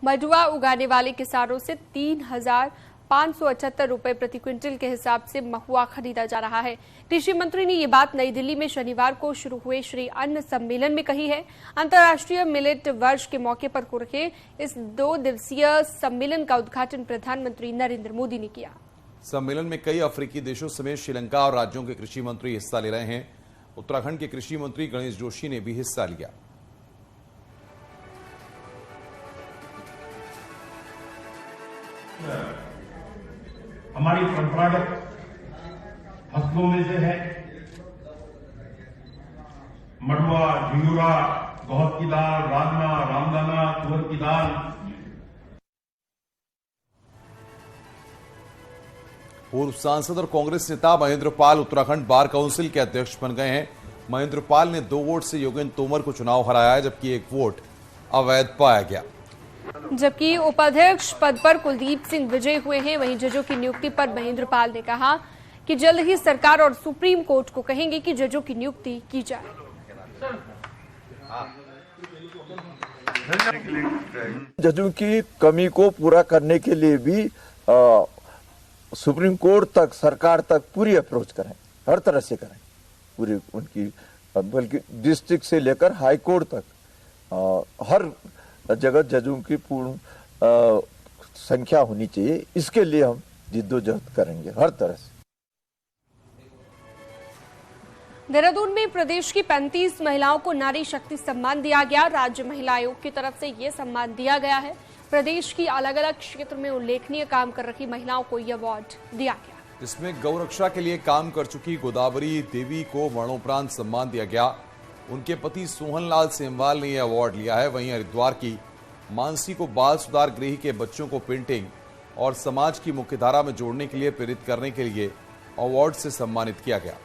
मडुआ उगाने वाले किसानों से 3,578 रुपए प्रति क्विंटल के हिसाब से महुआ खरीदा जा रहा है। कृषि मंत्री ने ये बात नई दिल्ली में शनिवार को शुरू हुए श्री अन्न सम्मेलन में कही है। अंतर्राष्ट्रीय मिलेट वर्ष के मौके पर हो रहे इस 2 दिवसीय सम्मेलन का उद्घाटन प्रधानमंत्री नरेंद्र मोदी ने किया। सम्मेलन में कई अफ्रीकी देशों समेत श्रीलंका और राज्यों के कृषि मंत्री हिस्सा ले रहे हैं। उत्तराखंड के कृषि मंत्री गणेश जोशी ने भी हिस्सा लिया। हमारी परंपरागत फसलों में से है मडुआ, झिंगुरा, गौहत की दाल, राजमा, रामदाना, तुअर की दाल। पूर्व सांसद और कांग्रेस नेता महेंद्र पाल उत्तराखंड बार काउंसिल के अध्यक्ष बन गए हैं। महेंद्र पाल ने 2 वोट से योगेंद्र तोमर को चुनाव हराया है, जबकि 1 वोट अवैध पाया गया। जबकि उपाध्यक्ष पद पर कुलदीप सिंह विजयी हुए हैं। वहीं जजों की नियुक्ति पर महेंद्र पाल ने कहा कि जल्द ही सरकार और सुप्रीम कोर्ट को कहेंगे कि जजों की नियुक्ति की जाए। जजों की कमी को पूरा करने के लिए भी सुप्रीम कोर्ट तक, सरकार तक पूरी अप्रोच करें, हर तरह से करें, पूरी उनकी, बल्कि डिस्ट्रिक्ट से लेकर हाई कोर्ट तक हर जगह जजों की पूर्ण संख्या होनी चाहिए। इसके लिए हम जिद्दोजहद करेंगे हर तरह से। देहरादून में प्रदेश की 35 महिलाओं को नारी शक्ति सम्मान दिया गया। राज्य महिला आयोग की तरफ से ये सम्मान दिया गया है। प्रदेश की अलग अलग क्षेत्र में उल्लेखनीय काम कर रही महिलाओं को यह अवार्ड दिया गया। इसमें गौरक्षा के लिए काम कर चुकी गोदावरी देवी को मरणोपरांत सम्मान दिया गया। उनके पति सोहनलाल सेमवाल ने यह अवार्ड लिया है। वहीं हरिद्वार की मानसी को बाल सुधार गृह के बच्चों को पेंटिंग और समाज की मुख्यधारा में जोड़ने के लिए प्रेरित करने के लिए अवार्ड से सम्मानित किया गया।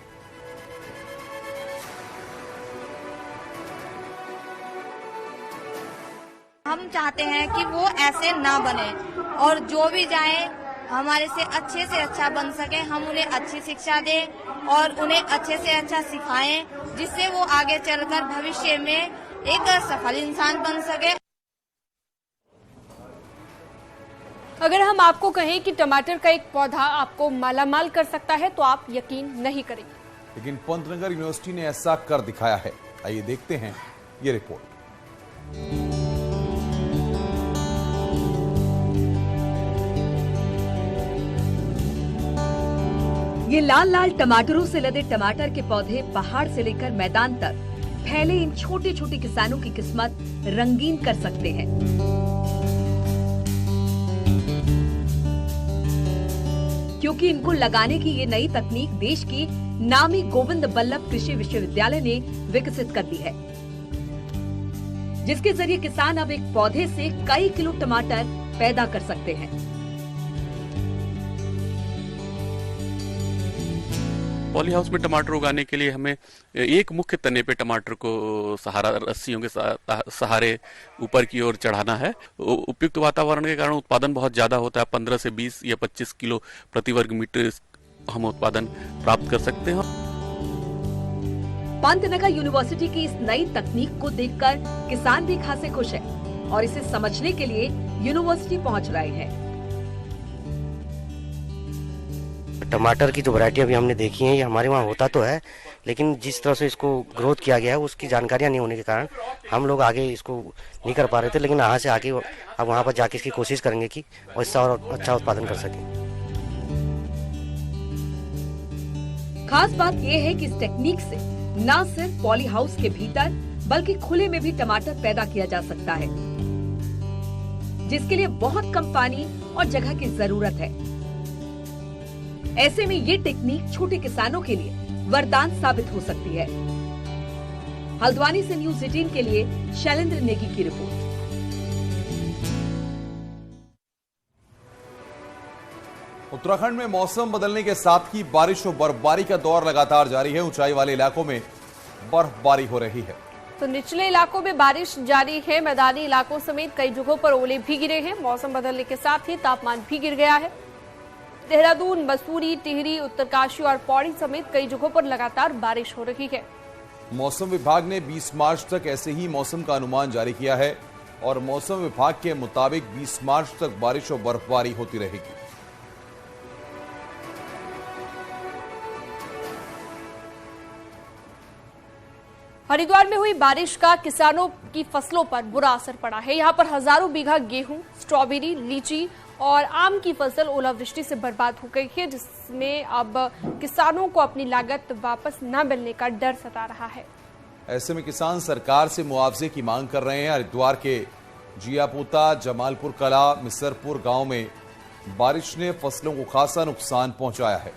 हम चाहते हैं कि वो ऐसे ना बने और जो भी जाए हमारे से अच्छा बन सके। हम उन्हें अच्छी शिक्षा दें और उन्हें अच्छे से अच्छा सिखाएं, जिससे वो आगे चलकर भविष्य में एक सफल इंसान बन सके। अगर हम आपको कहें कि टमाटर का एक पौधा आपको मालामाल कर सकता है तो आप यकीन नहीं करेंगे, लेकिन पंतनगर यूनिवर्सिटी ने ऐसा कर दिखाया है। आइए देखते हैं ये रिपोर्ट। ये लाल लाल टमाटरों से लदे टमाटर के पौधे पहाड़ से लेकर मैदान तक फैले इन छोटे छोटे किसानों की किस्मत रंगीन कर सकते हैं। क्योंकि इनको लगाने की ये नई तकनीक देश की नामी गोविंद बल्लभ कृषि विश्वविद्यालय ने विकसित कर दी है, जिसके जरिए किसान अब एक पौधे से कई किलो टमाटर पैदा कर सकते हैं। पॉली हाउस में टमाटर उगाने के लिए हमें एक मुख्य तने पे टमाटर को सहारा रस्सियों के सहारे ऊपर की ओर चढ़ाना है। उपयुक्त वातावरण के कारण उत्पादन बहुत ज्यादा होता है। 15 से 20 या 25 किलो प्रति वर्ग मीटर हम उत्पादन प्राप्त कर सकते हैं। पंतनगर यूनिवर्सिटी की इस नई तकनीक को देखकर किसान भी खासे खुश है और इसे समझने के लिए यूनिवर्सिटी पहुंच रहे हैं। टमाटर की जो वैरायटी अभी हमने देखी है, ये हमारे वहाँ होता तो है, लेकिन जिस तरह से इसको ग्रोथ किया गया है उसकी जानकारियाँ नहीं होने के कारण हम लोग आगे इसको नहीं कर पा रहे थे। लेकिन यहाँ से आगे अब वहाँ पर जाके इसकी कोशिश करेंगे कि इससे और अच्छा उत्पादन कर सकें। खास बात यह है कि इस टेक्निक से न सिर्फ पॉली हाउस के भीतर बल्कि खुले में भी टमाटर पैदा किया जा सकता है, जिसके लिए बहुत कम पानी और जगह की जरूरत है। ऐसे में ये टेक्निक छोटे किसानों के लिए वरदान साबित हो सकती है। हल्द्वानी से न्यूज़ 18 के लिए शैलेंद्र नेगी की रिपोर्ट। उत्तराखंड में मौसम बदलने के साथ ही बारिश और बर्फबारी का दौर लगातार जारी है। ऊंचाई वाले इलाकों में बर्फबारी हो रही है तो निचले इलाकों में बारिश जारी है। मैदानी इलाकों समेत कई जगहों पर ओले भी गिरे हैं। मौसम बदलने के साथ ही तापमान भी गिर गया है। देहरादून, मसूरी, टिहरी, उत्तरकाशी और पौड़ी समेत कई जगहों पर लगातार बारिश हो रही है। मौसम विभाग ने 20 मार्च तक ऐसे ही मौसम का अनुमान जारी किया है। और मौसम विभाग के मुताबिक 20 मार्च तक बारिश और बर्फबारी होती रहेगी। हरिद्वार में हुई बारिश का किसानों की फसलों पर बुरा असर पड़ा है। यहां पर हजारों बीघा गेहूं, स्ट्रॉबेरी, लीची और आम की फसल ओलावृष्टि से बर्बाद हो गई है, जिसमें अब किसानों को अपनी लागत वापस न मिलने का डर सता रहा है। ऐसे में किसान सरकार से मुआवजे की मांग कर रहे हैं। हरिद्वार के जियापोता, जमालपुर कला, मिसरपुर गांव में बारिश ने फसलों को खासा नुकसान पहुंचाया है।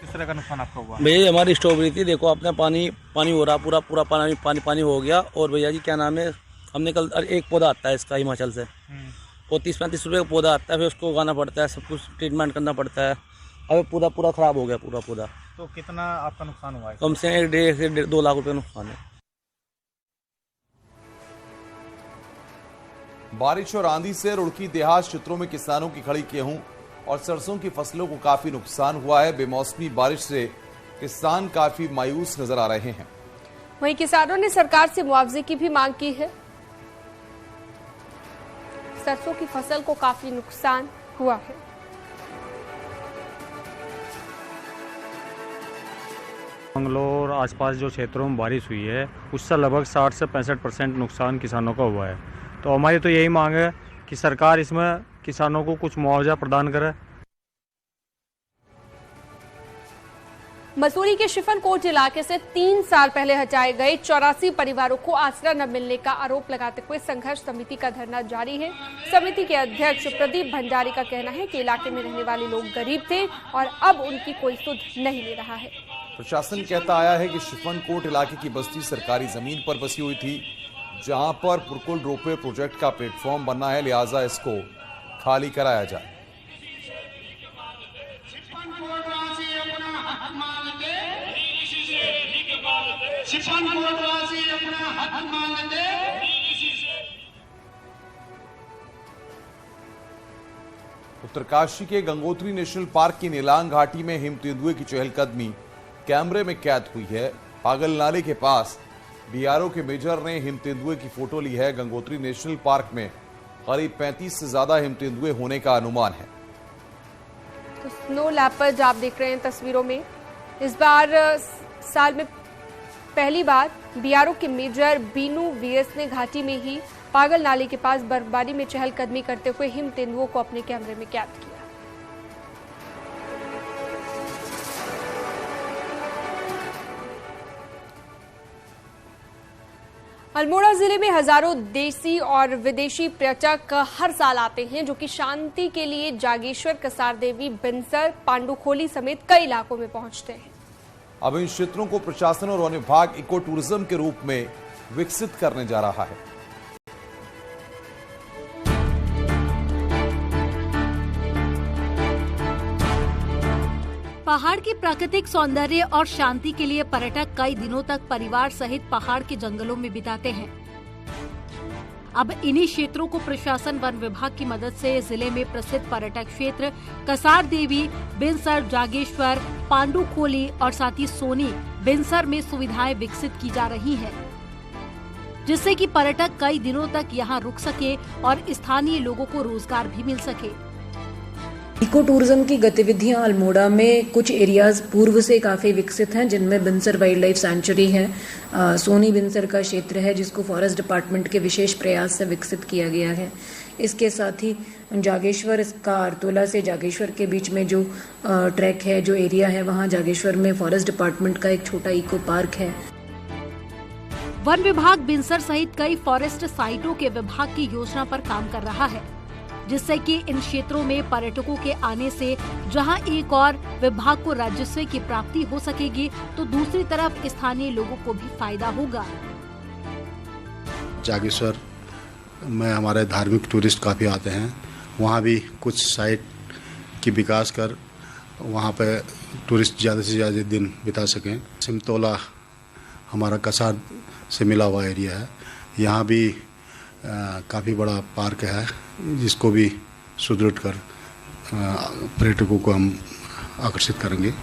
किस तरह का नुकसान आपका हुआ? भैया हमारी स्ट्रॉबेरी थी, देखो अपना पानी हो रहा, पूरा पानी हो गया। और भैया जी क्या नाम है, हमने कल एक पौधा आता है इसका हिमाचल से, और 30-35 रुपये का पौधा आता है, फिर उसको उगाना पड़ता है, सब कुछ ट्रीटमेंट करना पड़ता है। अब पूरा खराब हो गया पूरा पौधा। तो कितना आपका नुकसान हुआ है? कम से 1.5 से 2 लाख रुपये नुकसान है। बारिश और आंधी से रुड़की देहात क्षेत्रों में किसानों की खड़ी गेहूं और सरसों की फसलों को काफी नुकसान हुआ है। बेमौसमी बारिश से किसान काफी मायूस नजर आ रहे हैं। वहीं किसानों ने सरकार से मुआवजे की भी मांग की है। सरसों की फसल को काफी नुकसान हुआ है। मंगलोर आसपास जो क्षेत्रों में बारिश हुई है उससे लगभग 60 से 65% नुकसान किसानों का हुआ है। तो हमारी तो यही मांग है कि सरकार इसमें किसानों को कुछ मुआवजा प्रदान करे। मसूरी के शिफनकोट इलाके से 3 साल पहले हटाए गए 84 परिवारों को आसरा न मिलने का आरोप लगाते हुए संघर्ष समिति का धरना जारी है। समिति के अध्यक्ष प्रदीप भंडारी का कहना है कि इलाके में रहने वाले लोग गरीब थे और अब उनकी कोई सुध नहीं ले रहा है। प्रशासन कहता आया है कि शिफनकोट इलाके की बस्ती सरकारी जमीन पर बसी हुई थी, जहां पर पुरकुल रोपवे प्रोजेक्ट का प्लेटफॉर्म बनना है, लिहाजा इसको खाली कराया जाए। उत्तरकाशी के गंगोत्री नेशनल पार्क की नीलांग घाटी में हिम तेंदुए की चहलकदमी कैमरे में कैद हुई है। पागल नाले के पास बीआरओ के मेजर ने हिम तेंदुए की फोटो ली है। गंगोत्री नेशनल पार्क में करीब 35 से ज्यादा हिम तेंदुए होने का अनुमान है। तो स्नो लेपर्ड आप देख रहे हैं तस्वीरों में। इस बार साल में पहली बार बीआरओ के मेजर बीनू वीएस ने घाटी में ही पागल नाले के पास बर्फबारी में चहलकदमी करते हुए हिम तेंदुओं को अपने कैमरे में कैद किया। अल्मोड़ा जिले में हजारों देसी और विदेशी पर्यटक हर साल आते हैं, जो कि शांति के लिए जागेश्वर, कसार देवी, बिनसर, पांडुखोली समेत कई इलाकों में पहुंचते हैं। अब इन क्षेत्रों को प्रशासन और वन विभाग इको टूरिज्म के रूप में विकसित करने जा रहा है। पहाड़ की प्राकृतिक सौंदर्य और शांति के लिए पर्यटक कई दिनों तक परिवार सहित पहाड़ के जंगलों में बिताते हैं। अब इन्हीं क्षेत्रों को प्रशासन वन विभाग की मदद से जिले में प्रसिद्ध पर्यटक क्षेत्र कसार देवी, बिनसर, जागेश्वर, पांडुखोली और साथ ही सोनी, बिनसर में सुविधाएं विकसित की जा रही हैं, जिससे कि पर्यटक कई दिनों तक यहां रुक सके और स्थानीय लोगों को रोजगार भी मिल सके। इको टूरिज्म की गतिविधियां अल्मोड़ा में कुछ एरियाज पूर्व से काफ़ी विकसित हैं, जिनमें बिनसर वाइल्ड लाइफ सेंचुरी है, सोनी बिनसर का क्षेत्र है जिसको फॉरेस्ट डिपार्टमेंट के विशेष प्रयास से विकसित किया गया है। इसके साथ ही जागेश्वर का आरतोला से जागेश्वर के बीच में जो ट्रैक है, जो एरिया है, वहाँ जागेश्वर में फॉरेस्ट डिपार्टमेंट का एक छोटा इको पार्क है। वन विभाग बिनसर सहित कई फॉरेस्ट साइटों के विभाग की योजना पर काम कर रहा है, जिससे कि इन क्षेत्रों में पर्यटकों के आने से जहां एक और विभाग को राजस्व की प्राप्ति हो सकेगी, तो दूसरी तरफ स्थानीय लोगों को भी फायदा होगा। जागेश्वर में हमारे धार्मिक टूरिस्ट काफ़ी आते हैं, वहाँ भी कुछ साइट की विकास कर वहाँ पे टूरिस्ट ज़्यादा से ज़्यादा दिन बिता सकें। सिमतोला हमारा कसार से मिला हुआ एरिया है, यहाँ भी काफ़ी बड़ा पार्क है, जिसको भी सुदृढ़ कर पर्यटकों को हम आकर्षित करेंगे।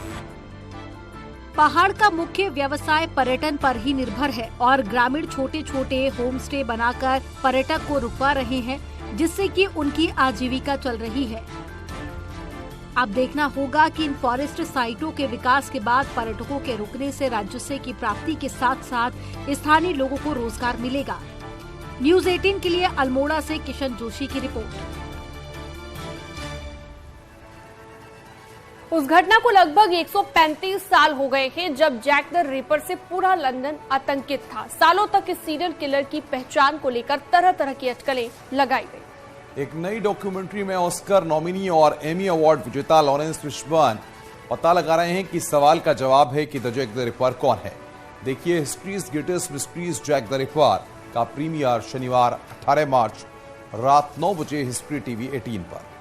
पहाड़ का मुख्य व्यवसाय पर्यटन पर ही निर्भर है और ग्रामीण छोटे छोटे होम स्टे बनाकर पर्यटक को रुकवा रहे हैं, जिससे कि उनकी आजीविका चल रही है। अब देखना होगा कि इन फॉरेस्ट साइटों के विकास के बाद पर्यटकों के रुकने से राजस्व की प्राप्ति के साथ साथ स्थानीय लोगों को रोजगार मिलेगा। न्यूज़ 18 के लिए अल्मोड़ा से किशन जोशी की रिपोर्ट। उस घटना को लगभग 135 साल हो गए हैं जब जैक द रिपर से पूरा लंदन आतंकित था। सालों तक इस सीरियल किलर की पहचान को लेकर तरह तरह की अटकलें लगाई गई। एक नई डॉक्यूमेंट्री में ऑस्कर नॉमिनी और एमी अवार्ड विजेता लॉरेंस फिशबर्न पता लगा रहे हैं कि सवाल का जवाब है कि द जैक द रिपर कौन है। देखिए history's greatest mysteries Jack the ripper का प्रीमियर शनिवार 18 मार्च रात 9 बजे हिस्ट्री टीवी 18 पर।